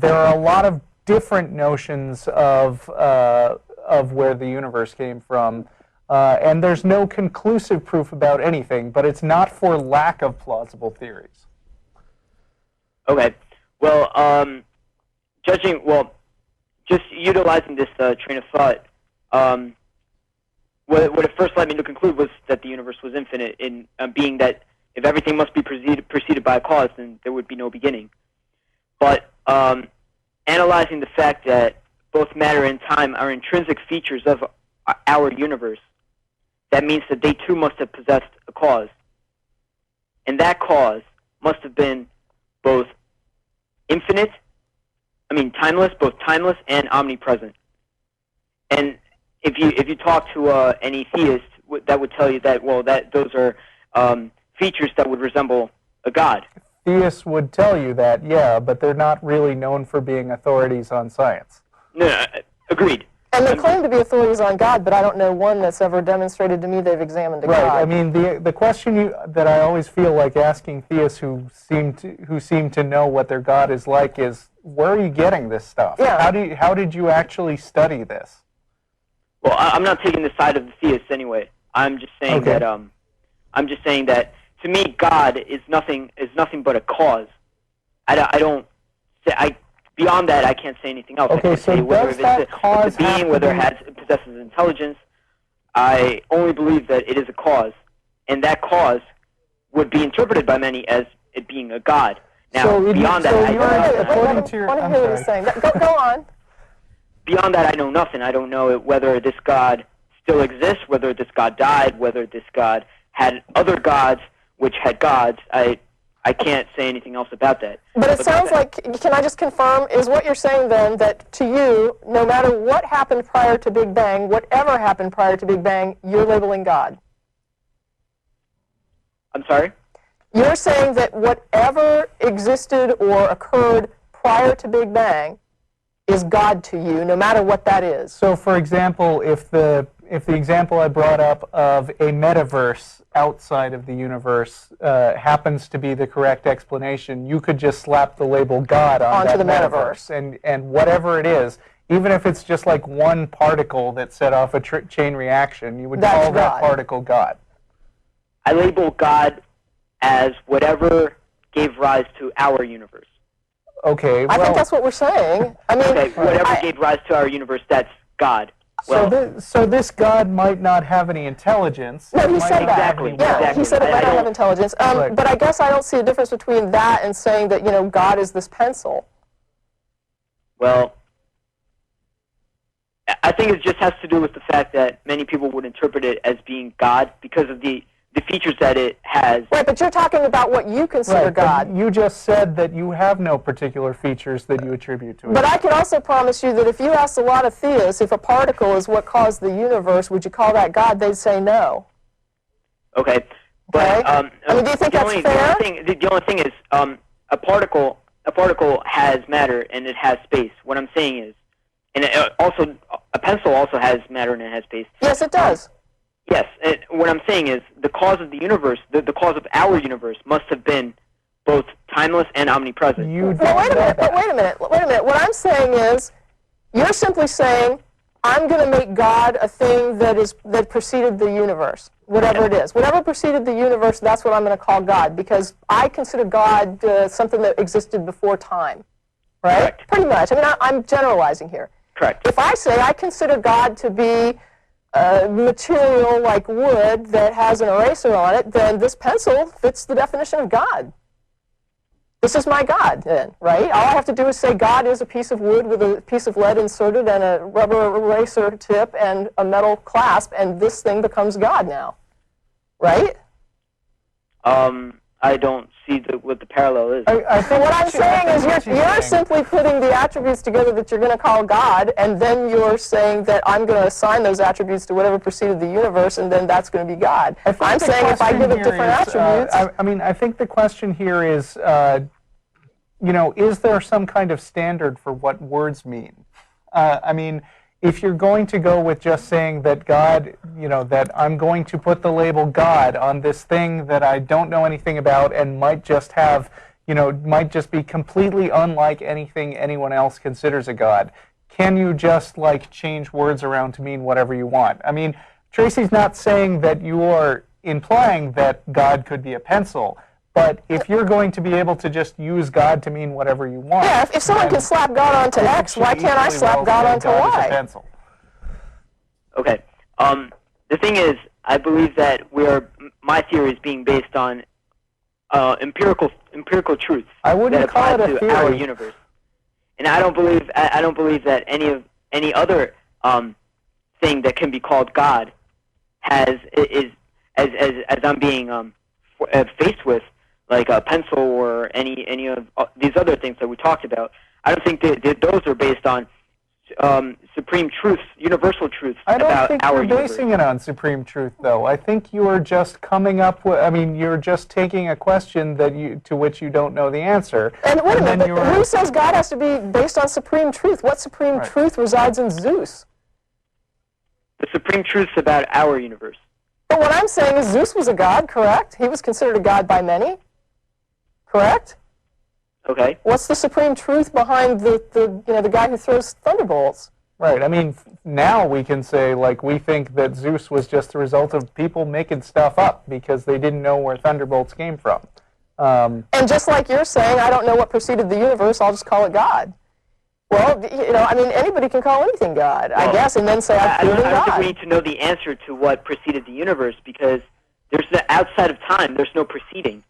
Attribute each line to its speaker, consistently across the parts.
Speaker 1: there are a lot of different notions of where the universe came from, and there's no conclusive proof about anything, but it's not for lack of plausible theories.
Speaker 2: Okay. Well, just utilizing this train of thought, what it first led me to conclude was that the universe was infinite, in being that if everything must be preceded by a cause, then there would be no beginning. But analyzing the fact that both matter and time are intrinsic features of our universe, that means that they too must have possessed a cause. And that cause must have been both timeless, both timeless and omnipresent. And if you talk to any theist, that would tell you that, well, those are features that would resemble a god.
Speaker 1: Theists would tell you that, yeah, but they're not really known for being authorities on science.
Speaker 2: No, agreed.
Speaker 3: And they claim to be authorities on God, but I don't know one that's ever demonstrated to me they've examined a God.
Speaker 1: Right. I mean, the question that I always feel like asking theists who seem to know what their God is like is, where are you getting this stuff?
Speaker 3: Yeah.
Speaker 1: How did you actually study this?
Speaker 2: Well, I'm not taking the side of the theists anyway. I'm just saying that to me, God is nothing but a cause. Beyond that, I can't say anything else.
Speaker 1: Okay,
Speaker 2: I can't
Speaker 1: so
Speaker 2: say whether
Speaker 1: does that cause
Speaker 2: it's a being, whether it possesses intelligence. I only believe that it is a cause, and that cause would be interpreted by many as it being a god. Now, beyond that, I
Speaker 3: want to hear what he's saying. Go on.
Speaker 2: Beyond that, I know nothing. I don't know whether this god still exists, whether this god died, whether this god had other gods which had gods. I can't say anything else about that.
Speaker 3: But it sounds like, can I just confirm, is what you're saying then that to you, no matter what happened prior to Big Bang, whatever happened prior to Big Bang, you're labeling God?
Speaker 2: I'm sorry?
Speaker 3: You're saying that whatever existed or occurred prior to Big Bang is God to you, no matter what that is.
Speaker 1: So, for example, if the example I brought up of a metaverse outside of the universe happens to be the correct explanation, you could just slap the label God onto
Speaker 3: the metaverse.
Speaker 1: And whatever it is, even if it's just like one particle that set off a chain reaction, you would call that particle God.
Speaker 2: I label God as whatever gave rise to our universe.
Speaker 1: Okay,
Speaker 3: I think that's what we're saying. I mean,
Speaker 2: okay, whatever gave rise to our universe, that's God. Well,
Speaker 1: so this God might not have any intelligence.
Speaker 3: No, he said that.
Speaker 2: Exactly.
Speaker 3: Yeah, he said it might not have intelligence. But I guess I don't see a difference between that and saying that, God is this pencil.
Speaker 2: Well, I think it just has to do with the fact that many people would interpret it as being God because of the features that it has.
Speaker 3: Right, but you're talking about what you consider God.
Speaker 1: But you just said that you have no particular features that you attribute to it.
Speaker 3: But I can also promise you that if you asked a lot of theists if a particle is what caused the universe, would you call that God? They'd say no.
Speaker 2: Okay. But,
Speaker 3: do you think that's fair?
Speaker 2: The only thing is a particle has matter and it has space. What I'm saying is, and a pencil also has matter and it has space.
Speaker 3: Yes, it does.
Speaker 2: Yes, what I'm saying is the cause of the universe, the cause of our universe, must have been both timeless and omnipresent.
Speaker 3: Wait a minute. What I'm saying is, you're simply saying, I'm going to make God a thing that preceded the universe, whatever it is. Whatever preceded the universe, that's what I'm going to call God, because I consider God something that existed before time, right?
Speaker 2: Correct.
Speaker 3: Pretty much. I mean, I'm generalizing here.
Speaker 2: Correct.
Speaker 3: If I say I consider God to be material like wood that has an eraser on it, then this pencil fits the definition of God. This is my God, then, right? All I have to do is say God is a piece of wood with a piece of lead inserted and a rubber eraser tip and a metal clasp, and this thing becomes God now, right?
Speaker 2: I don't see what the parallel is.
Speaker 3: I think what I'm saying is you're simply putting the attributes together that you're going to call God, and then you're saying that I'm going to assign those attributes to whatever preceded the universe, and then that's going to be God. I'm saying if I give it different attributes...
Speaker 1: I think the question here is, is there some kind of standard for what words mean? If you're going to go with just saying that God, that I'm going to put the label God on this thing that I don't know anything about and might just have, might just be completely unlike anything anyone else considers a god, can you just like change words around to mean whatever you want? I mean, Tracie's not saying that you are implying that God could be a pencil, but if you're going to be able to just use God to mean whatever you want...
Speaker 3: Yeah, if someone can slap God onto X, why can't I slap God onto Y?
Speaker 1: Pencil.
Speaker 2: Okay. The thing is, I believe that my theory is being based on empirical truths
Speaker 1: I wouldn't
Speaker 2: that
Speaker 1: call
Speaker 2: apply
Speaker 1: it a
Speaker 2: to our
Speaker 1: theory.
Speaker 2: universe. And I don't believe that any other thing that can be called God as I'm being faced with, like a pencil or any of these other things that we talked about. I don't think that those are based on supreme truths, universal truths
Speaker 1: I don't
Speaker 2: about
Speaker 1: think
Speaker 2: our
Speaker 1: you're
Speaker 2: universe.
Speaker 1: basing it on supreme truth, though. I think you are just coming up with... I mean, you're just taking a question to which you don't know the answer.
Speaker 3: And wait a
Speaker 1: then
Speaker 3: minute, but who says God has to be based on supreme truth? What supreme truth resides in Zeus?
Speaker 2: The supreme truths about our universe.
Speaker 3: But what I'm saying is Zeus was a god, correct? He was considered a god by many, correct?
Speaker 2: Okay.
Speaker 3: What's the supreme truth behind the guy who throws thunderbolts?
Speaker 1: Right. I mean, now we can say, like, we think that Zeus was just a result of people making stuff up because they didn't know where thunderbolts came from.
Speaker 3: And just like you're saying, I don't know what preceded the universe, I'll just call it God. Well, I mean, anybody can call anything God, I guess, and then say, I've proven
Speaker 2: I don't think
Speaker 3: God.
Speaker 2: we need to know the answer to what preceded the universe because outside of time, there's no preceding.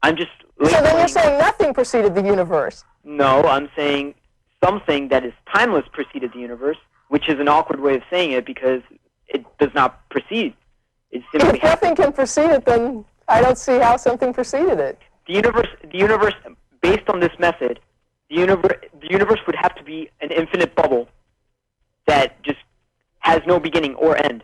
Speaker 2: I'm just...
Speaker 3: So then you're saying nothing preceded the universe.
Speaker 2: No, I'm saying something that is timeless preceded the universe, which is an awkward way of saying it because it does not precede. It simply
Speaker 3: If nothing can precede it, then I don't see how something preceded it.
Speaker 2: The universe, based on this method, the universe would have to be an infinite bubble that just has no beginning or end.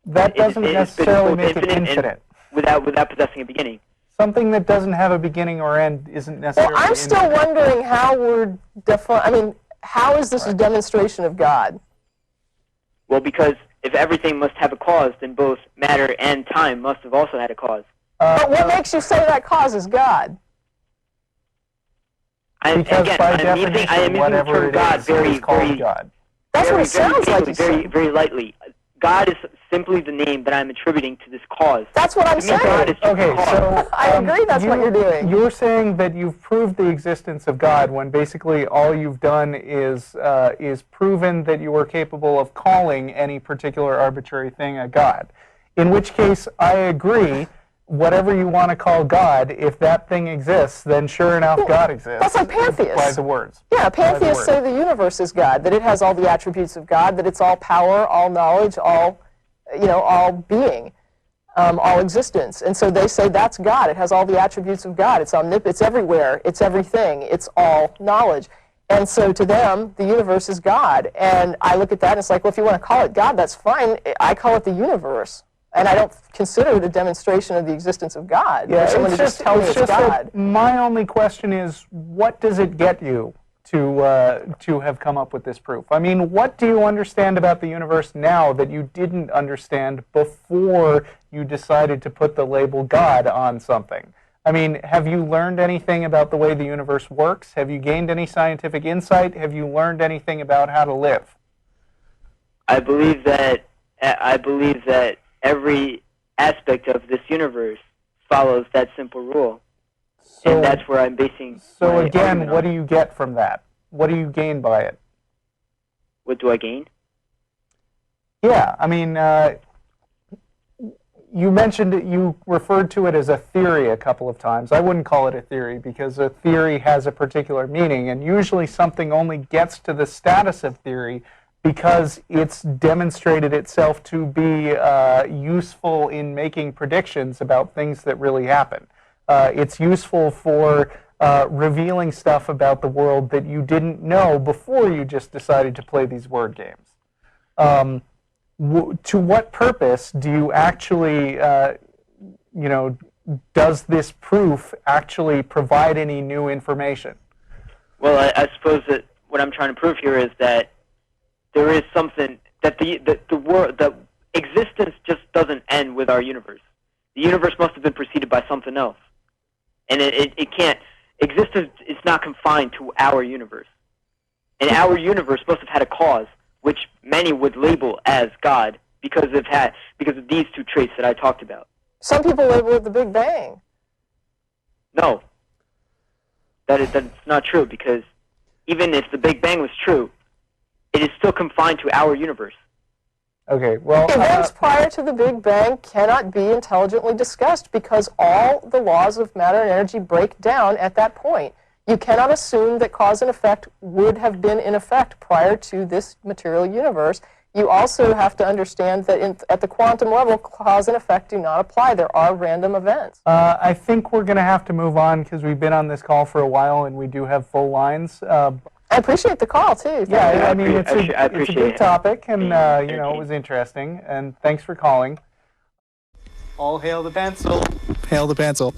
Speaker 1: That doesn't necessarily make it infinite.
Speaker 2: Without possessing a beginning.
Speaker 1: Something that doesn't have a beginning or end isn't necessarily
Speaker 3: Well, I'm still wondering how we're how is this a demonstration of God?
Speaker 2: Well, because if everything must have a cause, then both matter and time must have also had a cause.
Speaker 3: But what makes you say that cause is God?
Speaker 1: Because by definition,
Speaker 2: I am using the
Speaker 1: whatever
Speaker 2: term
Speaker 1: it
Speaker 2: God
Speaker 1: is,
Speaker 2: very,
Speaker 1: is called
Speaker 2: very,
Speaker 1: God.
Speaker 3: That's what it sounds like.
Speaker 2: Very lightly. God is simply the name that I'm attributing to this cause.
Speaker 3: That's what I'm
Speaker 2: To me, God is
Speaker 3: saying.
Speaker 2: just a
Speaker 1: Okay,
Speaker 2: cause.
Speaker 1: so
Speaker 3: I agree that's what you're doing.
Speaker 1: You're saying that you've proved the existence of God when basically all you've done is proven that you are capable of calling any particular arbitrary thing a God. In which case, I agree. Whatever you want to call God, if that thing exists, then sure enough, God exists.
Speaker 3: That's like pantheists.
Speaker 1: By the words.
Speaker 3: Yeah, pantheists say the universe is God, that it has all the attributes of God, that it's all power, all knowledge, all being, all existence. And so they say that's God. It has all the attributes of God. It's it's everywhere. It's everything. It's all knowledge. And so to them, the universe is God. And I look at that and it's like, well, if you want to call it God, that's fine. I call it the universe. And I don't consider it a demonstration of the existence of God.
Speaker 1: Yeah,
Speaker 3: For someone to just tell me it's God.
Speaker 1: that my only question is, what does it get you to have come up with this proof? I mean, what do you understand about the universe now that you didn't understand before you decided to put the label God on something? I mean, have you learned anything about the way the universe works? Have you gained any scientific insight? Have you learned anything about how to live?
Speaker 2: I believe that every aspect of this universe follows that simple rule. And that's where I'm basing
Speaker 1: So
Speaker 2: my
Speaker 1: again,
Speaker 2: argument
Speaker 1: what
Speaker 2: on.
Speaker 1: do you get from that? What do you gain by it?
Speaker 2: What do I gain?
Speaker 1: Yeah, I mean, you mentioned it, you referred to it as a theory a couple of times. I wouldn't call it a theory because a theory has a particular meaning, and usually something only gets to the status of theory because it's demonstrated itself to be useful in making predictions about things that really happen. It's useful for revealing stuff about the world that you didn't know before you just decided to play these word games. To what purpose do you actually, does this proof actually provide any new information?
Speaker 2: Well, I suppose that what I'm trying to prove here is that there is something that the existence just doesn't end with our universe. The universe must have been preceded by something else. and it can't exist. It's not confined to our universe, and our universe must have had a cause, which many would label as God because of these two traits that I talked about.
Speaker 3: Some people label it the Big Bang.
Speaker 2: No, that's not true, because even if the Big Bang was true, it is still confined to our universe.
Speaker 1: Okay, well...
Speaker 3: Events prior to the Big Bang cannot be intelligently discussed because all the laws of matter and energy break down at that point. You cannot assume that cause and effect would have been in effect prior to this material universe. You also have to understand that at the quantum level, cause and effect do not apply. There are random events.
Speaker 1: I think we're going to have to move on because we've been on this call for a while and we do have full lines.
Speaker 3: I appreciate the call, too.
Speaker 1: Yeah, I mean, it's a big topic, and, you know, it was interesting, and thanks for calling. All hail the pencil.
Speaker 4: Hail the pencil.